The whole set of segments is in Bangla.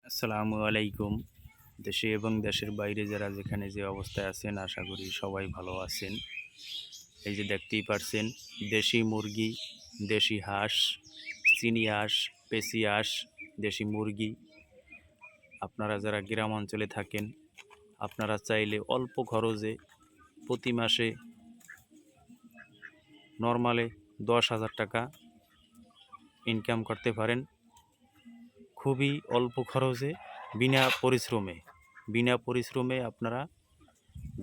আসসালামু আলাইকুম। দেশে এবং দেশের বাইরে যারা যেখানে যে অবস্থায় আছেন আশা করি সবাই ভালো আছেন। এই যে দেখতেই পারছেন দেশি মুরগি, দেশি হাঁস, চীনি হাঁস, পেশি হাঁস, দেশি মুরগি। আপনারা যারা গ্রাম অঞ্চলে থাকেন আপনারা চাইলে অল্প খরচে প্রতি মাসে নরমালে 10,000 টাকা ইনকাম করতে পারেন। খুবই অল্প খরচে বিনা পরিশ্রমে আপনারা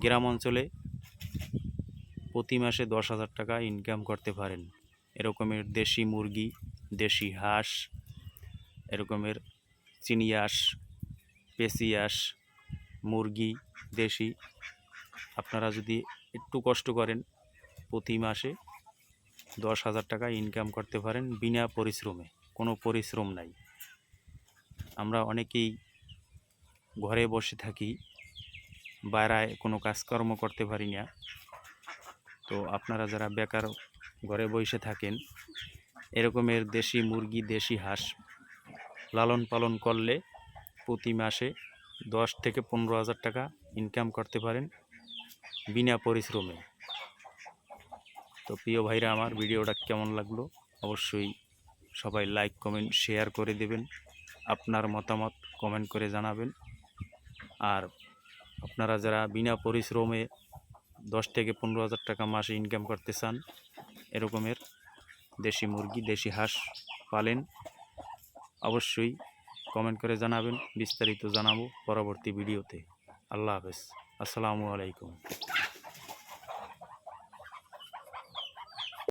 গ্রাম অঞ্চলে প্রতি মাসে 10,000 টাকা ইনকাম করতে পারেন। এরকমের দেশি মুরগি, দেশি হাঁস, এরকমের চীনি হাঁস, পেশি হাঁস, মুরগি দেশি আপনারা যদি একটু কষ্ট করেন প্রতি মাসে 10,000 টাকা ইনকাম করতে পারেন বিনা পরিশ্রমে। কোনো পরিশ্রম নাই। আমরা অনেকেই ঘরে বসে থাকি, বাইরে কোনো কাজকর্ম করতে পারি না। তো আপনারা যারা বেকার ঘরে বসে থাকেন এরকমের দেশি মুরগি, দেশি হাঁস লালন পালন করলে প্রতি মাসে 10 থেকে 15,000 টাকা ইনকাম করতে পারেন বিনা পরিশ্রমে। তো প্রিয় ভাইরা আমার ভিডিওটা কেমন লাগলো অবশ্যই সবাই লাইক, কমেন্ট, শেয়ার করে দেবেন। আপনার মতামত কমেন্ট করে জানাবেন। আর আপনারা যারা বিনা পরিশ্রমে 10 থেকে 15,000 টাকা মাসে ইনকাম করতে চান এরকমের দেশি মুরগি, দেশি হাঁস পালেন, অবশ্যই কমেন্ট করে জানাবেন। বিস্তারিত জানাবো পরবর্তী ভিডিওতে। আল্লাহ হাফেজ। আসসালামু আলাইকুম।